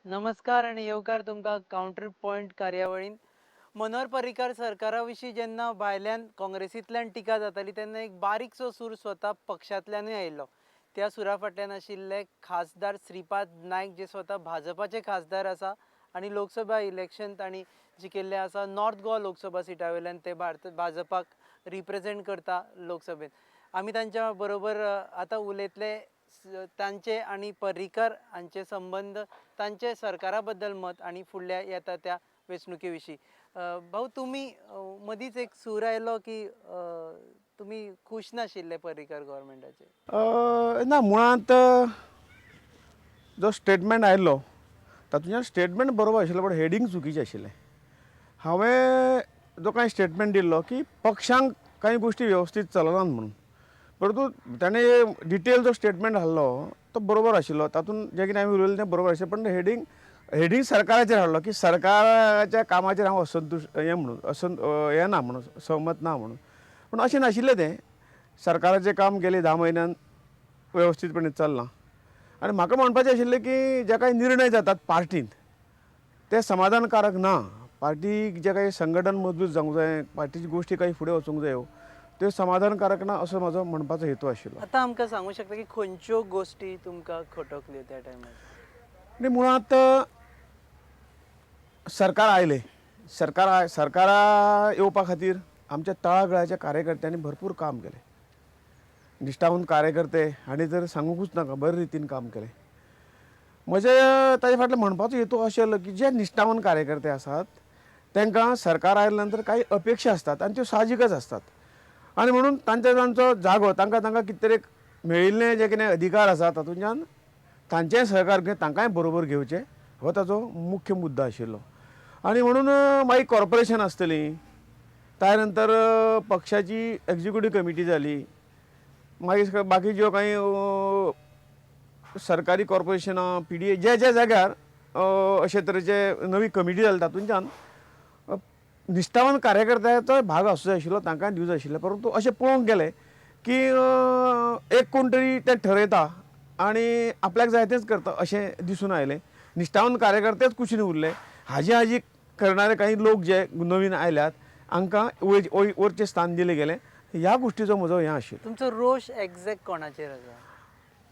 नमस्कार आणि येवकार तुमका काउंटर पॉइंट कार्यावळीन मनोहर पर्रीकार सरकाराविषयी जेन्ना भायल्यान काँग्रेसींतल्यान टिका जाताली तेन्ना एक बारीकसो सूर स्वता पक्षांतल्यानूय आयिल्लो. त्या सुरा फाटल्यान आशिल्ले खासदार श्रीपाद नायक जे स्वता भाजपाचे खासदार आसा आणि लोकसभा इलेक्शन तांणी जिखिल्ले आसा. नॉर्थ गोवा लोकसभा सिटा वयल्यान ते भाजपाक रिप्रेझेंट करता लोकसभेत. आमी तांच्या बरोबर आतां उलयतले तांचे आणि पर्रीकर हांचे संबंध, तांचे सरकारा बद्दल मत आणि फुडल्या येता त्या वेंचणुके विशीं. भाऊ, तुम्ही मदींच एक सूर आयलो की तुम्ही खूश नाशिल्ले पर्रीकर गव्हर्मेंटाचे. ना मुळांत जो स्टेटमेंट आयिल्लो तातूंतल्यान स्टेटमेंट बरोबर आशिल्लो पण हेडींग चुकीचें आशिल्लें. हांवें जो कांय स्टेटमेंट दिल्लो की पक्षांक कांय गोश्टी वेवस्थीत चलनात म्हणून, परंतु ताणें डिटेल जो स्टेटमेंट हाडलो तो बरोबर आशिल्लो. तातूंत जें कितें हांवें उलयलें तें बरोबर आशिल्लें, पण हेडींग सरकाराचेर हाडलो की सरकाराच्या कामाचेर हांव असंतुश्ट हें ना म्हणून, सहमत ना म्हणून. पूण अशें नाशिल्लें तें. सरकाराचें काम गेलीं 10 म्हयन्यान वेवस्थीतपणे चलना आनी म्हाका म्हणपाचें आशिल्लें की जे कांय निर्णय जातात पार्टींत ते समाधानकारक ना. पार्टीक जे काही संघटन मजबूत जावंक जाय, पार्टीची गोश्टी काही फुडें वचूंक जायो, त्यो समाधानकारक ना असो म्हाजो म्हणपाचो हेतू आशिल्लो. आतां आमकां सांगूं शकता की खंयच्यो गोश्टी तुमकां खटकल्यो त्या टायमार? आनी मुळांत सरकार आयलें. सरकारा येवपा खातीर आमच्या तळागाळाच्या कार्यकर्त्यांनी भरपूर काम केलें. निश्ठावंत कार्यकर्ते हांणी तर सांगूंकूच नाका, बरे रितीन काम केलें. म्हजे ताजे फाटल्यान म्हणपाचो हेतू आशिल्लो की जे निश्ठावंत कार्यकर्ते आसात तांकां सरकार आयले नंतर काही अपेक्षा असतात आनी त्यो साहजिकच असतात. आनी म्हणून तांचो जागो तांकां कितें तरी मेळिल्ले जे कितें अधिकार आसा तातूंतल्यान तांचेंय सहकार घेवन तांकांय बरोबर घेवचें हो ताजो मुख्य मुद्दो आशिल्लो. आनी म्हणून मागीर कॉर्पोरेशन आसतलीं, त्या नंतर पक्षाची एक्झिक्युटीव कमिटी जाली, मागीर बाकी ज्यो काही सरकारी कॉर्पोरेशनां, PDA जे जाग्यार अशे तरेचे नवी कमिटी जाली तातूंतल्यान निश्ठावंत कार्यकर्त्याचो भाग आसूं जाय आशिल्लो, तांकांय दिवं जाय आशिल्लें. परंतु अशें पळोवंक गेलें की एक कोण तरी तें ठरयता आनी आपल्याक जाय तेंच करता अशें दिसून आयलें. निश्ठावंत कार्यकर्तेच कुशीन उरले. हाजी करणारे काही लोक जे नवीन आयल्यात हांकां वरचें स्थान दिलें गेलें. ह्या गोश्टीचो म्हजो हें आशिल्लो. तुमचो रोष एक्झॅक्ट कोणाचेर आसा?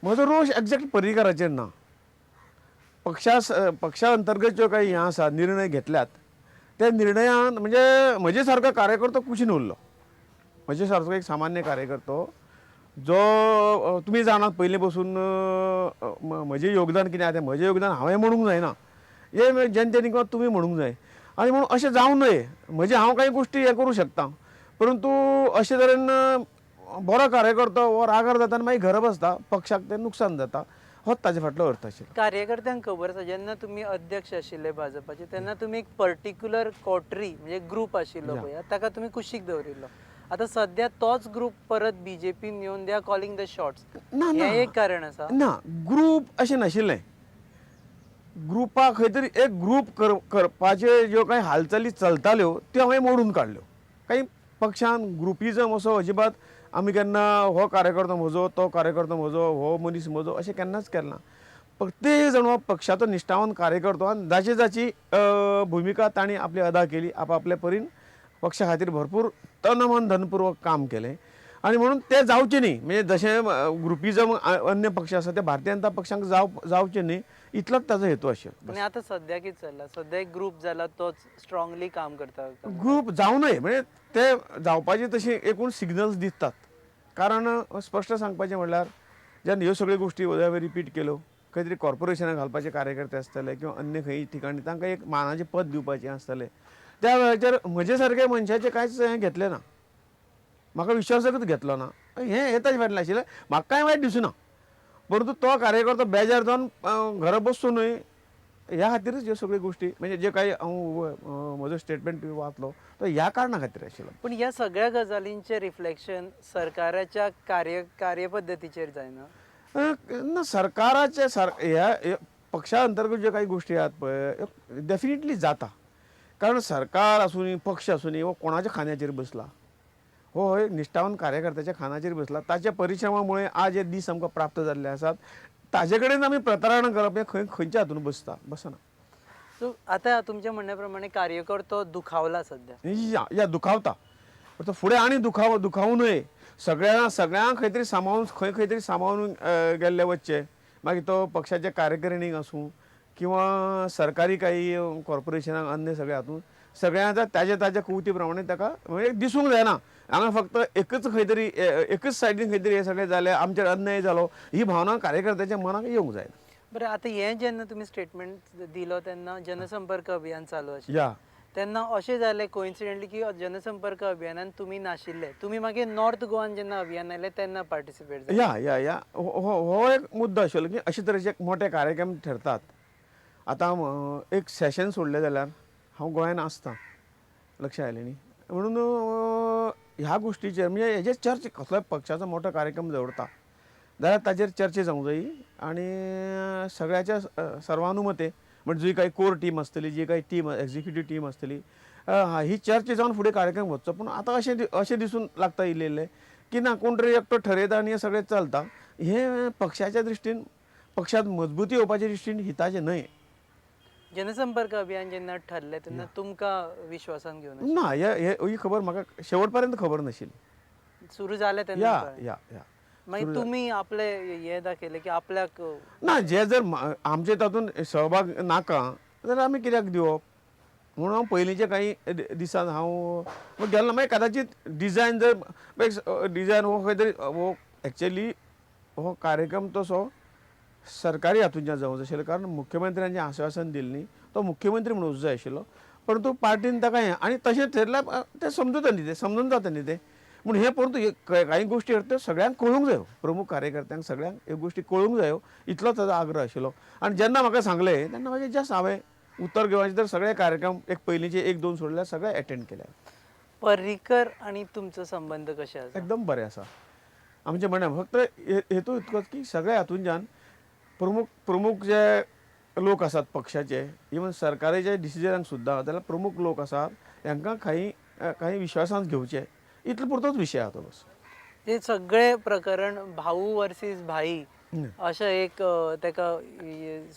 म्हजो रोष एक्झॅक्ट पर्रीकाराचेर ना. पक्षा अंतर्गत ज्यो काही हें आसा, निर्णय घेतल्यात त्या निर्णयान म्हणजे म्हजे सारको कार्यकर्तो कुशीन उरलो. म्हजे सारको एक सामान्य कार्यकर्तो जो तुमी जाणात पयलीं पासून म्हजें योगदान कितें आसा तें म्हजें योगदान हांवें म्हणूंक जायना, हे जनतेनी किंवा तुमी म्हणूंक जाय. आनी म्हणून अशें जावं नये. हांव काही गोश्टी हें करूं शकता, परंतु अशे तरेन बरो कार्यकर्तो हो रागार जाता आनी मागीर घरा बसता, पक्षाक तें नुकसान जाता, होच ताजे फाटलो अर्थ आशिल्लो. कार्यकर्त्यांक खबर आसा जेन्ना तुम्ही अध्यक्ष आशिल्ले भाजपाचे तेन्ना तुम्ही एक पर्टिक्युलर कोटरी म्हणजे ग्रूप आशिल्लो पळय, ताका तुम्ही कुशीक दवरिल्लो. आता सध्या तोच ग्रूप परत BJPन येवन they are calling the shots. हें एक कारण आसा? ना, ग्रूप अशें नाशिल्लें. ग्रुपाक खंय तरी एक ग्रूप करपाचे ज्यो काही हालचाली चलताल्यो त्यो हांवें मोडून काडल्यो. काही पक्षान ग्रुपिजम असो अजिबात आमी केन्ना हो कार्यकर्तो म्हजो, तो कार्यकर्तो म्हजो, हो मनीस म्हजो अशें केन्नाच केलें ना. प्रत्येक जण हो पक्षाचो निश्ठावंत कार्यकर्तो आनी जाची भुमिका तांणी आपली अदा केली. आपल्या परीन पक्षा खातीर भरपूर तन मन धनपूर्वक काम केलें. आनी म्हणून तें जावचें न्ही. म्हणजे जशें ग्रुपिजम अन्य पक्ष आसा ते भारतीय जनता पक्षांक जावचें न्ही, इतलोच ताजो हेतू आशिल्लो. आनी आतां सध्या कितें चल्लां? सध्या एक ग्रूप जाला तोच स्ट्रॉंगली काम करता. ग्रूप जावं नये म्हणजे ते जावपाची तशी एकूण सिग्नल्स दिसतात. कारण स्पश्ट सांगपाचें म्हणल्यार जेन्ना ह्यो सगळ्यो गोश्टी हांवें रिपीट केल्यो, खंय तरी कॉर्पोरेशनाक घालपाचे कार्यकर्ते आसतले किंवा अन्य खंय ठिकाणी तांकां एक मानाचें पद दिवपाचें आसतलें, त्या वेळाचेर म्हजे सारके मनशाचें कांयच हें घेतलें ना. म्हाका विश्वासकच घेतलो ना. हें ताजे फाटलें आशिल्लें. म्हाका कांय वायट दिसूना, परंतु तो कार्यकर्तो बेजार जावन घरा बसचो न्हय ह्या खातीरच ह्यो सगळ्यो गोश्टी म्हणजे जे काही हांव म्हजो स्टेटमेंट वाचलो तो ह्या कारणां खातीर आशिल्लो. पण ह्या सगळ्या गजालींचें रिफ्लेक्शन सरकाराच्या कार्यपद्दतीचेर जायना? ना, सरकाराचे ह्या पक्षा अंतर्गत ज्यो काही गोश्टी आहात पळय डेफिनेटली जाता. कारण सरकार आसूं दी, पक्ष आसूं दी, हो कोणाच्या खांद्याचेर बसला? हो एक निश्ठावंत कार्यकर्त्याच्या खांद्याचेर बसला. ताच्या परिश्रमामुळे आज हे दीस आमकां प्राप्त जाल्ले आसात. ताजे कडेन आमी प्रतारणा करप हें खंयच्या हातून बसना. सो आता तुमच्या म्हणण्याप्रमाणे कार्यकर्तो दुखावला सध्या. या दुखावता, पण तो फुडें आनी दुखावू नये. सगळ्यांक खंय तरी सांबाळून गेल्ले वचचे. मागीर तो पक्षाच्या कार्यकारिणीक आसूं किंवा सरकारी काही कॉर्पोरेशनाक अन्य सगळ्या हातूंत सगळ्यांचा ताज्या कुवती प्रमाणे ताका म्हणजे दिसूंक जायना. हांगा फक्त एकच सायडीन खंय तरी हे सगळें जालें, आमचेर अन्याय जालो, ही भावना कार्यकर्त्याच्या मनाक येवंक जायना. बरं, आता हे जेन्ना तुम्ही स्टेटमेंट दिलो तेन्ना जनसंपर्क अभियान चालू आशिल्लें. या तेन्ना अशें जालें कोइन्सिडेंटली की जनसंपर्क अभियानान तुमी नाशिल्ले. तुमी मागीर नॉर्थ गोवान जेन्ना अभियान आयलें तेन्ना पार्टिसिपेट जाले. या हो एक मुद्दो आशिल्लो की अशे तरेचे मोठे कार्यक्रम ठरतात. आतां एक सेशन सोडलें जाल्यार हांव गोंयान आसतां, लक्षात आयलें न्ही. म्हणून ह्या गोश्टीचेर म्हणजे हेजेर चर्चा, कसलोय पक्षाचो मोठो कार्यक्रम दवरता जाल्यार ताजेर चर्चा जावंक जायी आनी सगळ्याच्या सर्वानुमते म्हणजे जी काही कोर टीम आसतली, जी काही टीम एक्झिक्युटीव टीम आसतली, ही चर्चा जावन फुडें कार्यक्रम वचचो. पूण आतां अशें दिसून लागता इल्लें की ना, कोण तरी एकटो ठरयता आनी हें सगळें चलता. हें पक्षाच्या दृश्टीन, पक्षांत मजबूती येवपाचे दृश्टीन हिताचें न्हय. जनसंपर्क अभियान जेन्ना ठरलें तेन्ना तुमकां विश्वासान घेवन ना, ही खबर म्हाका शेवट पर्यंत खबर नाशिल्ली. सुरू जालें तेन्ना या कळ्ळें. या या मागीर तुमी आपले हे दाखयले की आपल्याक ना, जे जर आमचे तातूंत सहभाग नाका जाल्यार आमी कित्याक दिवप. म्हणून हांव पयलींचे काही दिसान हांव गेलो. मागीर कदाचित डिझायन हो खंय तरी हो एक्चुअली हो कार्यक्रम तसो सरकारी हातूंतल्यान जावंक आशिल्लो, कारण मुख्यमंत्र्यान जें आश्वासन दिलें न्ही तो मुख्यमंत्री म्हणून जाय आशिल्लो. परंतु पार्टीन ताका हें आनी तशें थरल्यार तें समजून जाता न्ही तें. पूण हे परंतु काही गोश्टी त्यो सगळ्यांक कळूंक जायो, प्रमुख कार्यकर्त्यांक सगळ्यांक ह्यो गोश्टी कळूंक जायो, इतलो ताजो आग्रह आशिल्लो. आनी जेन्ना म्हाका सांगलें तेन्ना मागीर जस्ट हांवें उत्तर गोंयचे तर सगळे कार्यक्रम एक पयलींचे 1-2 सोडल्यार सगळे अटेंड केले. पर्रीकर आनी तुमचो संबंध कशे आसा? एकदम बरें आसा. आमचें म्हणणें फक्त हेतू इतकोच की सगळ्या हातूंतल्यान प्रमुख जे लोक आसात पक्षाचे, इवन सरकाराचे डिसिजनाक सुद्दां जाल्यार प्रमुख लोक आसात, हांकां काही विश्वासान घेवचे, इतलो पुरतोच विशय आसा तो बस. हे सगळे प्रकरण भाऊ वर्सीस भाई अशें एक तेका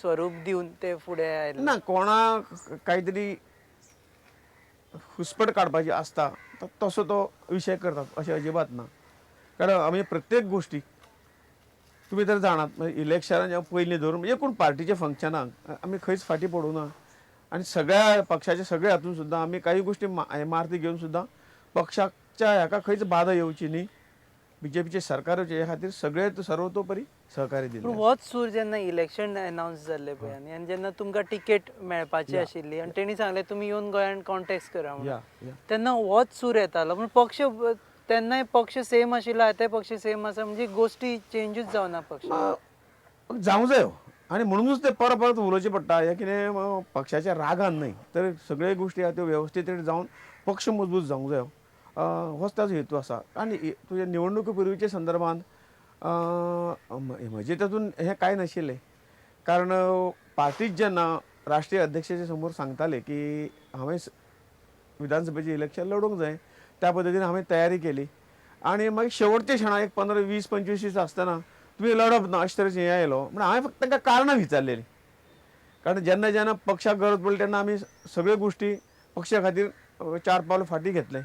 स्वरूप दिवन ते फुडें आयले ना. कोणाक काहीतरी हुस्पट काडपाची आसता तसो तो विशय करतात अशें अजिबात ना. कारण आमी प्रत्येक गोष्टी तुमी तर जाणात, इलेक्शनाच्या पयलीं धरून एकूण पार्टीच्या फंक्शनाक आमी खंयच फाटीं पडूं ना. आनी सगळ्या पक्षाच्या सगळ्या हातूंत सुद्दां आमी काही गोश्टी मारती घेवन सुद्दां पक्षाच्या हाका खंयच बाधा येवची न्ही, बीजेपीचे सरकाराचे हे खातीर सगळे सर्वतोपरी सहकार्य पूण दिलें. होच सूर जेन्ना इलेक्शन अनाउन्स जाल्लें पळय आनी जेन्ना तुमकां टिकेट मेळपाची आशिल्ली आनी तेणी सांगलें तुमी येवन गोंयान कॉन्टेस्ट करा म्हणून, तेन्ना होच सूर येतालो. पूण पक्ष तेन्नाय पक्ष सेम आशिल्लो, आतांय पक्ष सेम आसा, म्हणजे गोश्टी चेंजूच जावना पक्ष. जावंक जायो आनी म्हणूनच ते परत उलोवचें पडटा. हे कितें पक्षाच्या रागान न्हय, तर सगळे गोश्टी आहा त्यो वेवस्थीत जावन पक्ष मजबूत जावंक जायो, होच ताजो हेतू आसा. आनी तुज्या निवडणुकी पयलींच्या संदर्भांत म्हजे तातूंत हें कांय नाशिल्लें. कारण पार्टीच जेन्ना राष्ट्रीय अध्यक्षाचे समोर सांगताले की हांवें विधानसभेचें इलेक्शन लडोवंक जाय, त्या पद्दतीन हांवें तयारी केली. आनी मागीर शेवटच्या क्षणाक एक 15, 20, 25 दीस आसतना तुमी लडप ना अशे तरेचें हें आयलो. म्हण हांवें फक्त तांकां कारणां विचारलेलीं. कारण जेन्ना पक्षाक गरज पडली तेन्ना आमी सगळ्यो गोश्टी पक्षा खातीर 4 पावलां फाटीं घेतले.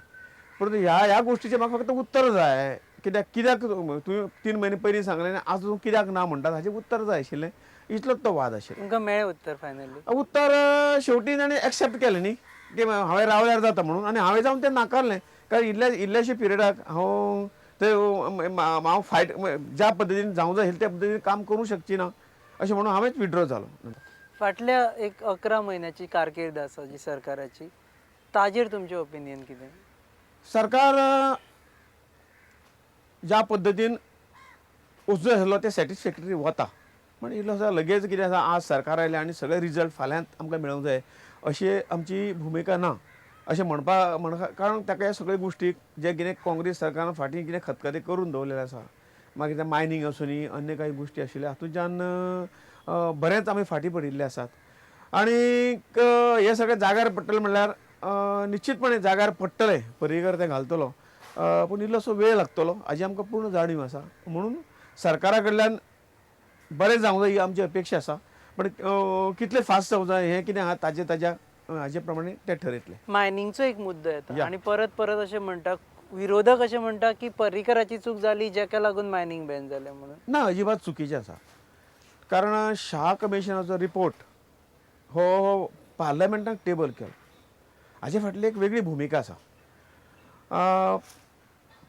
परंतु ह्या गोश्टीचें म्हाका फक्त उत्तर जाय. कित्याक तुवें 3 म्हयने पयलीं सांगलें आनी आज तूं कित्याक ना म्हणटा हाचें उत्तर जाय आशिल्लें. इतलोच तो वाद आशिल्लो. तुमकां मेळ्ळें उत्तर फायनली? उत्तर शेवटी ताणें एक्सेप्ट केलें न्ही की हांवें रावल्यार जाता म्हणून, आनी हांवें जावन तें नाकारलें. कारण इल्ल्याशे पिरियडाक हांव फायट ज्या पद्दतीन जावंक जाय त्या पद्दतीन काम करूंक शकची ना अशें म्हणून हांवेंच विड्रॉ जालो. फाटल्या एक 11 म्हयन्याची कारकीर्द आसा जी सरकाराची, ताजेर तुमचें ओपिनियन कितें? सरकार ज्या पद्दतीन वचूं आशिल्लो ते सॅटिस्फॅक्टरी वता. पण इल्लो आसा लगेच कितें आसा, आज सरकार आयलें आनी सगळे रिजल्ट फाल्यांत आमकां मेळूंक जाय अशी आमची भुमिका ना अशें म्हणपाक. कारण ताका ह्या सगळ्यो गोश्टीक जे कितें काँग्रेस सरकारान फाटीं कितें खतखतें करून दवरलेलें आसा, मागीर तें मायनींग आसूं न्ही, अन्य काही गोश्टी आशिल्ल्या हातूंतल्यान बरेंच आमी फाटीं पडिल्ले आसात. आनी हे सगळें जाग्यार पडटलें म्हणल्यार निश्चितपणे जाग्यार पडटलें, पर्रीकर तें घालतलो, पूण इल्लोसो वेळ लागतलो हाची आमकां पूर्ण जाणीव आसा. म्हणून सरकारा कडल्यान बरें जावंक जाय ही आमची अपेक्षा आसा पण कितले फास्ट जावंक जाय हें कितें आहा ताच्या हाजे प्रमाणे ते ठरयतले. मायनिंगचो एक मुद्दो येता या. आणि परत परत अशें म्हणटा विरोधक अशें म्हणटा की पर्रीकराची चूक जाली जेका लागून मायनिंग बॅन जालें म्हणून. ना अजिबात चुकीचें आसा कारण शाह कमिशनाचो रिपोर्ट हो पार्लमेंटाक टेबल केलो हाचे फाटली एक वेगळी भुमिका आसा.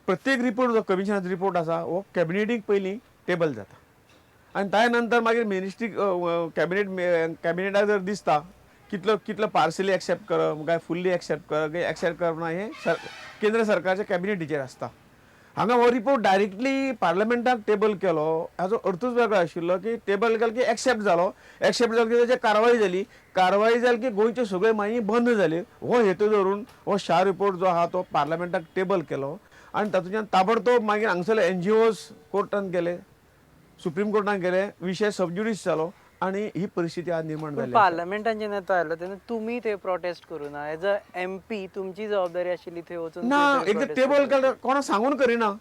प्रत्येक रिपोर्ट जो कमिशनाचो रिपोर्ट आसा हो कॅबिनेटीक पयलीं टेबल जाता आनी ताज्या नंतर मागीर मिनिस्ट्री कॅबिनेटाक जर दिसता कितलो पार्सली एक्सेप्ट करप काय फुल्ली एक्सेप्ट करप काय एक्सेप्ट करप ना हें केंद्र सरकारच्या कॅबिनेटीचेर आसता. हांगा हो रिपोर्ट डायरेक्टली पार्लमेंटाक टेबल केलो हाचो अर्थूच वेगळो आशिल्लो की टेबल केलो की एक्सेप्ट जालो की ताची कारवाई जाली की गोंयच्यो सगळ्यो मायनी बंद जाल्यो. हो हेतू धरून हो शाह रिपोर्ट जो आहा तो पार्लमेंटाक टेबल केलो आनी तातूंतल्यान ताबडतोब मागीर हांगसरले NGOs कोर्टान गेले सुप्रीम कोर्टान गेले विशय सबज्युडिस जालो आनी ही परिस्थिती आज निर्माण पूण जाली. पार्लमेंटान जेन्ना तो आयलो तेन्ना तुमी थंय प्रोटेस्ट करूं ना एज अ MP तुमची जबाबदारी आशिल्ली थंय वचून ना खंय तरी एकदा protest टेबल करपाची. केलं कोणा सांगून करिना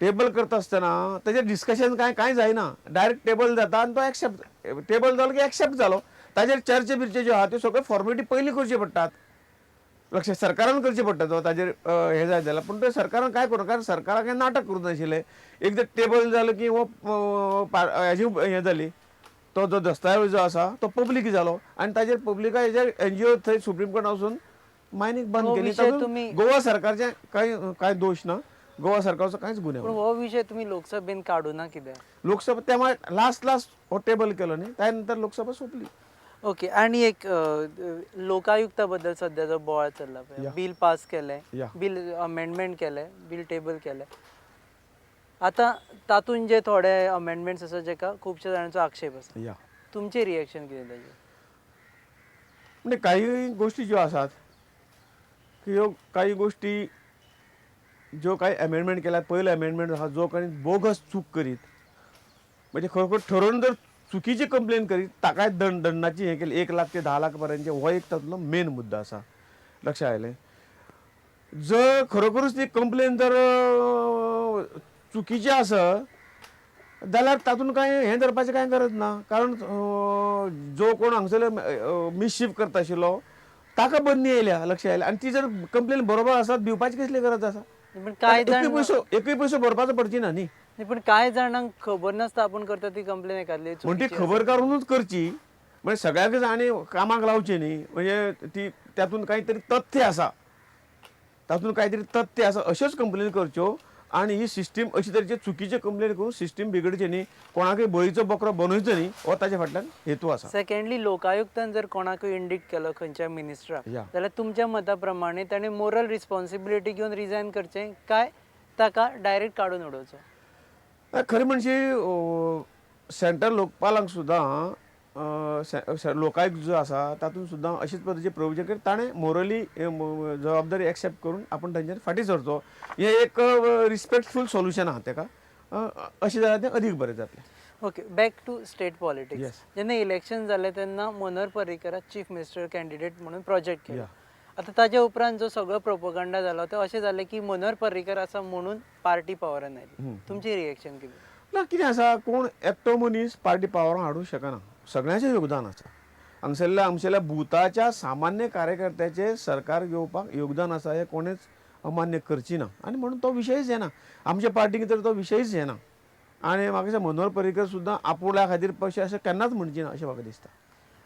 टेबल करता आसतना तेजेर डिस्कशन कांय जायना डायरेक्ट टेबल जाता आनी तो एक्सेप्ट टेबल जालो की एक्सेप्ट जालो. ताजेर चर्चे बिर्चे ज्यो आहा त्यो सगळ्यो फॉर्मेलिटी पयलीं करच्यो पडटात लक्ष सरकारान करचे पडटा तो ताजेर हें जाय जाल्यार पूण ते सरकारान काय करूं कारण सरकाराक हें नाटक करूं नाशिल्लें. एकदां टेबल जालो की हो हेजी हें जाली तो जो दस्तावेज जो आसा तो पब्लीक जालो आनी ताजेर पब्लिका हेजेर NGO थंय सुप्रीम कोर्टा वचून मायनींग बंद हो केली. विशय तातूंत तुम्ही- गोवा सरकारचे कांय दोश ना गोवा सरकारचो कांयच गुन्यांव पूण ना. हो विशय तुमी लोकसभेन काडूं ना कित्याक. लोकसभा त्या लास्ट हो टेबल केलो न्ही त्या नंतर लोकसभा सोंपली. ओके आणि एक लोकायुक्ता बद्दल सध्या जो बोवाळ चल्ला पळय या. बिल पास केलें या. बिल अमेंडमेंट केलें बिल टेबल केलें आतां तातूंत जे थोडे अमेंडमेंट्स आसा जेका खुबशे जाणांचो आक्षेप आसा या तुमचें रिएक्शन कितें ताजेर. म्हणजे काही गोष्टी ज्यो आसात की ह्यो काही गोष्टी ज्यो काही अमेंडमेंट केल्यात पयलो अमेंडमेंट आहा जो काही बोगस चूक करीत म्हणजे खरोखर ठरोवन जर चुकीची कंप्लेन करीत ताकाय दंडाची हें केली 1 लाख ते 10 लाख पर्यंतचे हो एक तातूंतलो मेन मुद्दो आसा. लक्षात आयलें जर खरोखरूच ती कंप्लेन जर चुकीची आसत जाल्यार तातूंत कांय हें धरपाचें कांय गरज ना कारण जो कोण हांगसरलो मिसशीफ करता आशिल्लो ताका बंदी येयल्या. लक्षात आयलें आनी ती जर कंप्लेन बरोबर आसत दिवपाची कसली गरज आसा. पण कांय जाण एकूय पयसो भरपाचो पडची ना न्ही. पण कांय जाणांक खबर नासता आपूण करता ती कंप्लेन एखादी म्हण ती खबर काडूनच करची म्हणजे सगळ्याकच आनी कामाक लावची न्ही म्हणजे ती तातूंत कांय तरी तथ्य आसा अश्योच कंप्लेन करच्यो आनी ही सिस्टीम अशे तरेचे चुकीचे कंप्लेन करून सिस्टीम बिगडची न्ही कोणाकय बळीचो बकरो बनवचो न्ही हो ताचे फाटल्यान हेतू आसा. सेकंडली लोकायुक्तान जर कोणाकूय इंडिक्ट केलो खंयच्या मिनिस्टराक या. जाल्यार तुमच्या मता प्रमाणे ताणें मोरल रिस्पॉन्सिबिलिटी घेवन रिजायन करचें काय ताका डायरेक्ट काडून उडोवचो. खरें म्हणजे सेंट्रल लोकपालांक सुद्दां लोकायुक्त जो आसा तातूंत सुद्दां अशेच पद्दतीचे प्रोविजन केले ताणें मोरली जबाबदारी एक्सेप्ट करून आपूण तांचेर फाटीं सरचो हें एक रिस्पेक्टफूल सोल्युशन आहा ताका अशें जाल्यार तें अदीक बरें जातलें. Okay back to state politics. Yes. जेन्ना इलेक्शन जालें तेन्ना मनोहर पर्रीकराक चीफ मिनिस्टर कॅन्डिडेट म्हणून प्रोजेक्ट केलो. या. आतां ताजे उपरांत जो सगळो प्रोपोगंडा जालो तो अशें जालें की मनोहर पर्रीकर आसा म्हणून पार्टी पावरान आयली. तुमचें रिएक्शन कितें. ना कितें आसा कोण एकटो मनीस पार्टी पावरां हाडूंक शकना सगळ्यांचें योगदान आसा. आमच्या बुथाच्या सामान्य कार्यकर्त्याचे सरकार घेवपाक योगदान आसा हें कोणेच अमान्य करची ना आनी म्हणून तो विशयच येना आमच्या पार्टीक तर तो विशयच येना आनी म्हाका दिसता मनोहर पर्रीकर सुद्दां आपुल्या खातीर पक्षी अशें केन्नाच म्हणची ना अशें म्हाका दिसता.